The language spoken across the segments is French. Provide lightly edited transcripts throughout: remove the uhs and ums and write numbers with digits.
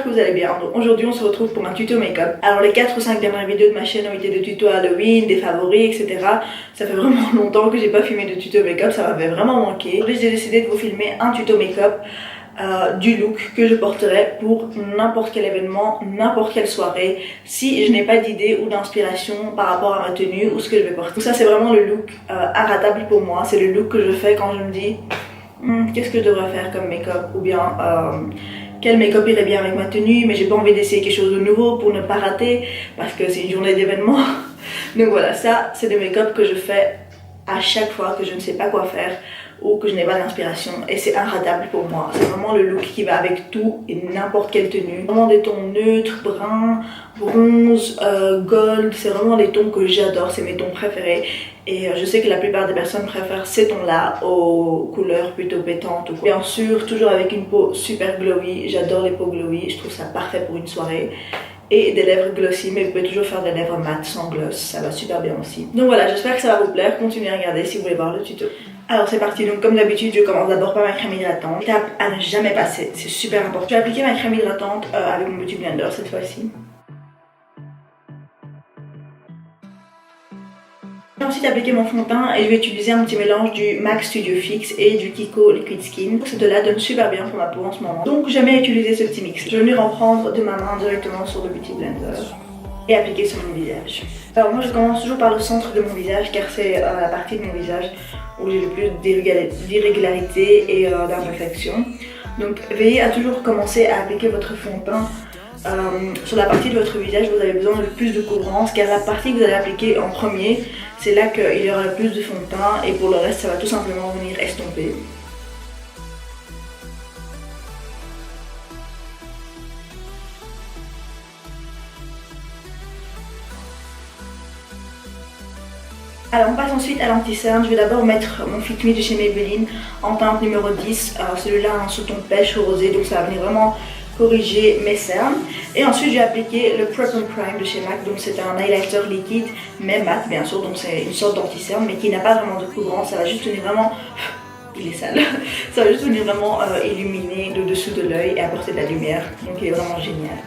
j'espère que vous allez bien. Donc aujourd'hui on se retrouve pour un tuto make-up. Alors les 4 ou 5 dernières vidéos de ma chaîne ont été de tutos Halloween, des favoris, etc. Ça fait vraiment longtemps que j'ai pas filmé de tuto make-up, ça m'avait vraiment manqué. Aujourd'hui j'ai décidé de vous filmer un tuto make-up du look que je porterai pour n'importe quel événement, n'importe quelle soirée, si je n'ai pas d'idée ou d'inspiration par rapport à ma tenue ou ce que je vais porter. Donc ça c'est vraiment le look inratable pour moi, c'est le look que je fais quand je me dis qu'est-ce que je devrais faire comme make-up, ou bien quel make-up irait bien avec ma tenue, mais j'ai pas envie d'essayer quelque chose de nouveau pour ne pas rater parce que c'est une journée d'événement. Donc voilà, ça c'est des make-up que je fais à chaque fois que je ne sais pas quoi faire ou que je n'ai pas d'inspiration, et c'est inratable pour moi. C'est vraiment le look qui va avec tout et n'importe quelle tenue. Vraiment des tons neutres, bruns, bronze, gold, c'est vraiment les tons que j'adore, c'est mes tons préférés. Et je sais que la plupart des personnes préfèrent ces tons-là aux couleurs plutôt pétantes ou quoi. Bien sûr, toujours avec une peau super glowy, j'adore les peaux glowy, je trouve ça parfait pour une soirée. Et des lèvres glossy, mais vous pouvez toujours faire des lèvres mates sans gloss, ça va super bien aussi. Donc voilà, j'espère que ça va vous plaire, continuez à regarder si vous voulez voir le tuto. Alors c'est parti, donc comme d'habitude je commence d'abord par ma crème hydratante. Étape à ne jamais passer, c'est super important. Je vais appliquer ma crème hydratante avec mon Beauty Blender cette fois-ci. Je vais ensuite appliquer mon fond de teint et je vais utiliser un petit mélange du MAC Studio Fix et du Kiko Liquid Skin. Ces deux-là donnent super bien pour ma peau en ce moment. Donc j'aime bien utiliser ce petit mix. Je vais venir en prendre de ma main directement sur le Beauty Blender et appliquer sur mon visage. Alors moi je commence toujours par le centre de mon visage car c'est la partie de mon visage où j'ai le plus d'irrégularités et d'imperfections. Donc veillez à toujours commencer à appliquer votre fond de teint sur la partie de votre visage où vous avez besoin de plus de couvrance, car la partie que vous allez appliquer en premier, c'est là qu'il y aura le plus de fond de teint, et pour le reste ça va tout simplement venir estomper. Alors on passe ensuite à l'anti-cerne. Je vais d'abord mettre mon Fit Me de chez Maybelline en teinte numéro 10, celui-là en sous-ton pêche rosé, donc ça va venir vraiment corriger mes cernes. Et ensuite je vais appliquer le Prep and Prime de chez MAC, donc c'est un highlighter liquide mais mat bien sûr, donc c'est une sorte d'anti-cerne mais qui n'a pas vraiment de couvrance, ça va juste venir vraiment... il est sale. Ça va juste venir vraiment illuminer le dessous de l'œil et apporter de la lumière, donc il est vraiment génial.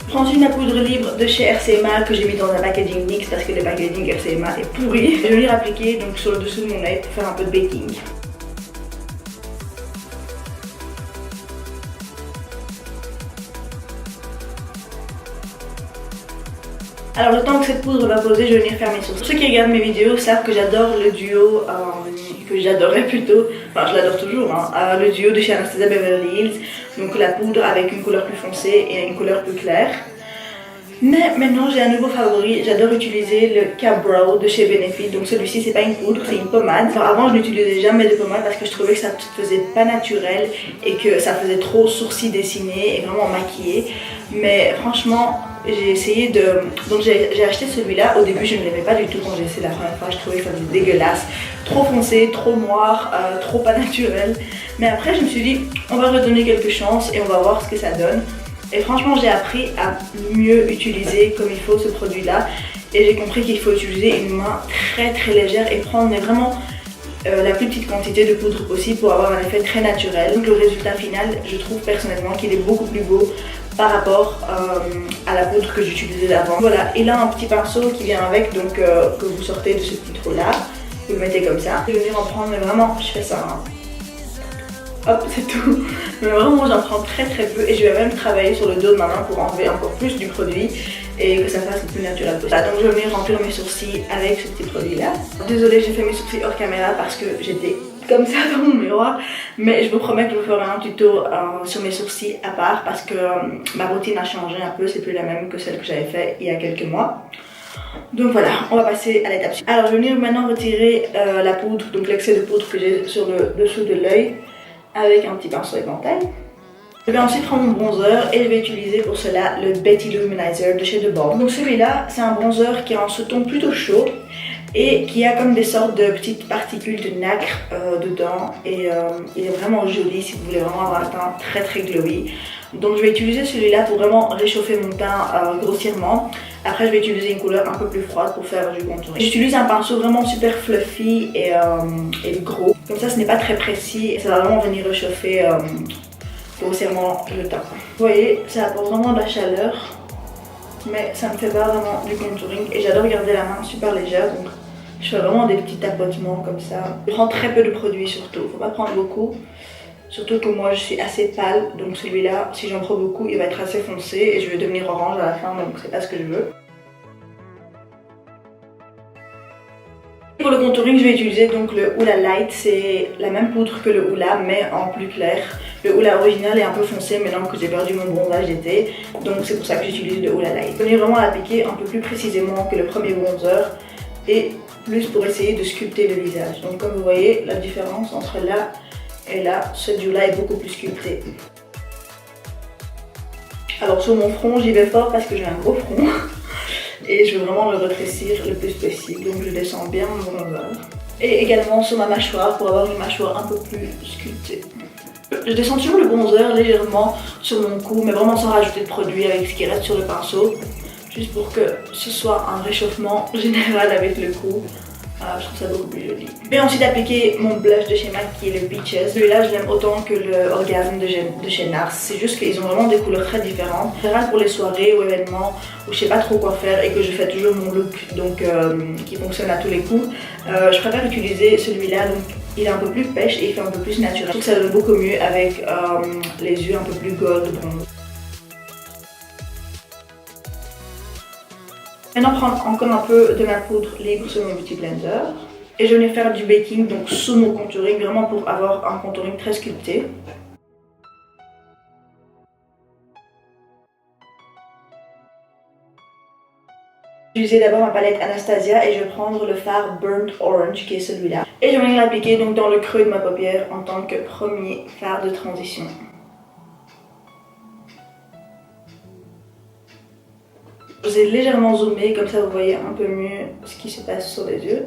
Je prends ensuite ma poudre libre de chez RCMA que j'ai mis dans un packaging mix parce que le packaging RCMA est pourri. Je vais venir appliquer donc sur le dessous de mon œil pour faire un peu de baking. Alors le temps que cette poudre va poser, je vais venir faire mes sourcils. Pour ceux qui regardent mes vidéos savent que j'adore le duo, que j'adorais plutôt, enfin je l'adore toujours, le duo de chez Anastasia Beverly Hills. Donc la poudre avec une couleur plus foncée et une couleur plus claire. Mais maintenant j'ai un nouveau favori, j'adore utiliser le Cap Brow de chez Benefit. Donc celui-ci c'est pas une poudre, c'est une pommade. Alors avant je n'utilisais jamais de pommade parce que je trouvais que ça ne faisait pas naturel et que ça faisait trop sourcils dessinés et vraiment maquillé. Mais franchement j'ai essayé de... Donc j'ai acheté celui-là, au début je ne l'aimais pas du tout quand j'ai essayé la première fois, je trouvais que ça faisait dégueulasse. Trop foncé, trop noir, trop pas naturel. Mais après je me suis dit on va redonner quelques chances et on va voir ce que ça donne. Et franchement j'ai appris à mieux utiliser comme il faut ce produit là. Et j'ai compris qu'il faut utiliser une main très légère et prendre vraiment la plus petite quantité de poudre possible pour avoir un effet très naturel. Donc le résultat final, je trouve personnellement qu'il est beaucoup plus beau par rapport à la poudre que j'utilisais avant. Voilà, il a un petit pinceau qui vient avec, donc que vous sortez de ce petit trou là, vous le mettez comme ça. Je vais venir en prendre, mais vraiment je fais ça, hop c'est tout. Mais vraiment j'en prends très peu et je vais même travailler sur le dos de ma main pour enlever encore plus du produit et que ça fasse le plus naturel possible. Donc je vais venir remplir mes sourcils avec ce petit produit là. Désolée, j'ai fait mes sourcils hors caméra parce que j'étais comme ça dans mon miroir, mais je vous promets que je vous ferai un tuto sur mes sourcils à part parce que ma routine a changé un peu, c'est plus la même que celle que j'avais fait il y a quelques mois. Donc voilà, on va passer à l'étape suivante. Alors je vais venir maintenant retirer la poudre, donc l'excès de poudre que j'ai sur le dessous de l'œil avec un petit pinceau éventail. Je vais ensuite prendre mon bronzer et je vais utiliser pour cela le Betty Luminizer de chez The Balm. Donc celui-là, c'est un bronzer qui est en ce ton plutôt chaud et qui a comme des sortes de petites particules de nacre dedans. Et il est vraiment joli si vous voulez vraiment avoir un teint très très glowy. Donc je vais utiliser celui-là pour vraiment réchauffer mon teint grossièrement. Après je vais utiliser une couleur un peu plus froide pour faire du contouring. J'utilise un pinceau vraiment super fluffy et gros. Comme ça ce n'est pas très précis et ça va vraiment venir réchauffer grossièrement le teint. Vous voyez, ça apporte vraiment de la chaleur, mais ça ne fait pas vraiment du contouring. Et j'adore garder la main super légère, donc je fais vraiment des petits tapotements comme ça. Je prends très peu de produits surtout, faut pas prendre beaucoup. Surtout que moi je suis assez pâle, donc celui-là, si j'en prends beaucoup, il va être assez foncé et je vais devenir orange à la fin, donc c'est pas ce que je veux. Pour le contouring, je vais utiliser donc le Hoola Light, c'est la même poudre que le Hoola mais en plus clair. Le Hoola original est un peu foncé maintenant que j'ai perdu mon bronzage d'été, donc c'est pour ça que j'utilise le Hoola Light. Je vais vraiment l'appliquer un peu plus précisément que le premier bronzer et plus pour essayer de sculpter le visage. Donc comme vous voyez, la différence entre là et là, ce duo-là est beaucoup plus sculpté. Alors sur mon front, j'y vais fort parce que j'ai un gros front. Et je veux vraiment le rétrécir le plus possible, donc je descends bien mon bronzer. Et également sur ma mâchoire pour avoir une mâchoire un peu plus sculptée. Je descends toujours le bronzer légèrement sur mon cou, mais vraiment sans rajouter de produit avec ce qui reste sur le pinceau. Juste pour que ce soit un réchauffement général avec le cou. Je trouve ça beaucoup plus joli. Je vais ensuite appliquer mon blush de chez MAC qui est le Peaches. Celui-là je l'aime autant que le Orgasm de chez NARS. C'est juste qu'ils ont vraiment des couleurs très différentes. En général pour les soirées ou événements où je sais pas trop quoi faire et que je fais toujours mon look donc qui fonctionne à tous les coups, je préfère utiliser celui-là. Donc il est un peu plus pêche et il fait un peu plus naturel. Je trouve que ça donne beaucoup mieux avec les yeux un peu plus gold bronze. Maintenant prendre encore un peu de ma poudre libre sur mon Beauty Blender. Et je vais faire du baking donc sous mon contouring, vraiment pour avoir un contouring très sculpté. Je vais utiliser d'abord ma palette Anastasia et je vais prendre le fard Burnt Orange qui est celui-là. Et je vais venir l'appliquer donc dans le creux de ma paupière en tant que premier fard de transition. Je vous ai légèrement zoomé, comme ça vous voyez un peu mieux ce qui se passe sur les yeux.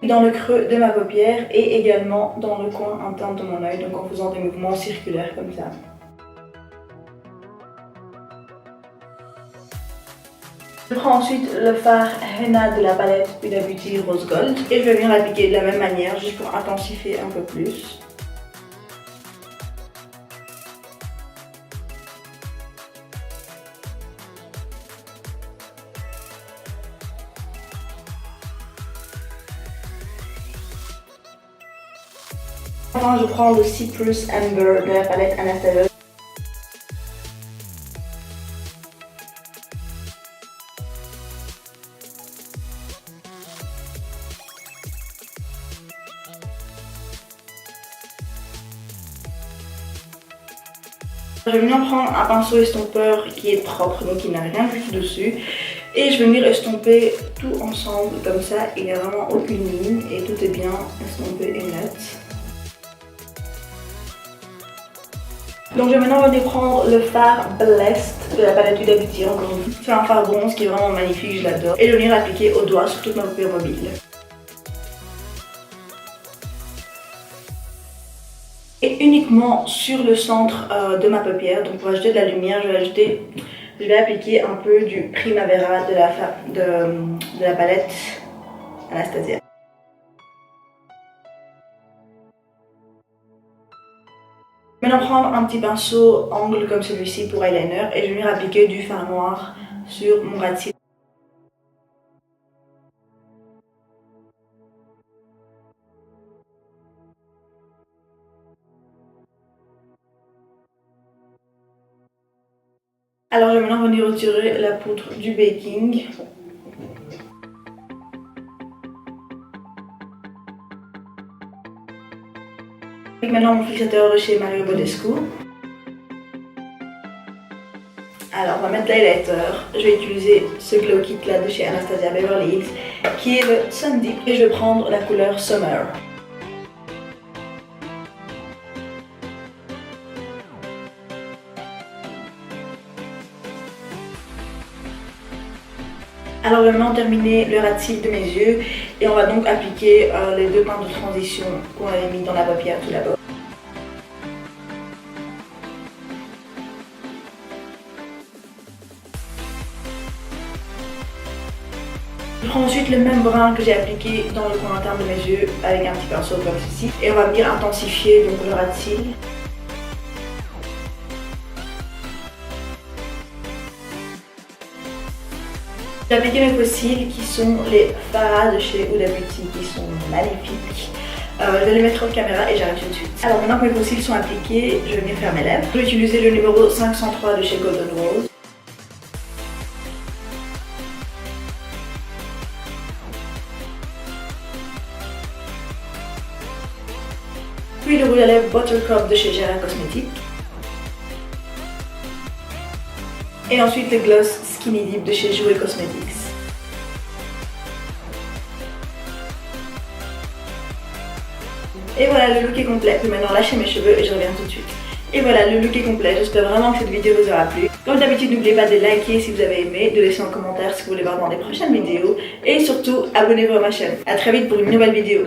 Dans le creux de ma paupière et également dans le coin interne de mon œil, donc en faisant des mouvements circulaires comme ça. Je prends ensuite le fard Henna de la palette Huda Beauty Rose Gold et je vais venir l'appliquer de la même manière, juste pour intensifier un peu plus. Enfin, je prends le Citrus Amber de la palette Anastasia. Je vais venir prendre un pinceau estompeur qui est propre, donc il n'a rien du tout dessus. Et je vais venir estomper tout ensemble comme ça, il n'y a vraiment aucune ligne et tout est bien estompé et net. Donc je vais maintenant venir prendre le fard Blessed de la palette Huda Beauty encore une fois. C'est un fard bronze qui est vraiment magnifique, je l'adore. Et je vais venir l'appliquer au doigt sur toute ma paupière mobile. Et uniquement sur le centre de ma paupière, donc pour ajouter de la lumière, je vais appliquer un peu du Primavera de la palette Anastasia. Maintenant prendre un petit pinceau angle comme celui-ci pour eyeliner et je vais venir appliquer du fard noir sur mon ras de cils. Alors je vais maintenant venir retirer la poudre du baking. Avec maintenant mon fixateur de chez Mario Badescu. Alors on va mettre l'highlighter. Je vais utiliser ce glow kit là de chez Anastasia Beverly Hills qui est le Sun Deep et je vais prendre la couleur Summer. Alors je vais maintenant terminer le ras de cils de mes yeux et on va donc appliquer les 2 teintes de transition qu'on avait mis dans la paupière tout d'abord. Je prends ensuite le même brun que j'ai appliqué dans le coin interne de mes yeux avec un petit pinceau comme ceci et on va venir intensifier donc le ras de cils. J'ai appliqué mes fossiles qui sont les Farah de chez Huda Beauty qui sont magnifiques. Je vais les mettre hors caméra et j'arrive tout de suite. Alors maintenant que mes fossiles sont appliqués, je vais venir faire mes lèvres. Je vais utiliser le numéro 503 de chez Golden Rose. Puis le rouge à lèvres Buttercup de chez Gera Cosmetics. Et ensuite le gloss Skinny Dip de chez Jouer Cosmetics. Et voilà, le look est complet. Je vais maintenant lâcher mes cheveux et je reviens tout de suite. Et voilà, le look est complet. J'espère vraiment que cette vidéo vous aura plu. Comme d'habitude, n'oubliez pas de liker si vous avez aimé, de laisser un commentaire si vous voulez voir dans des prochaines vidéos. Et surtout, abonnez-vous à ma chaîne. A très vite pour une nouvelle vidéo.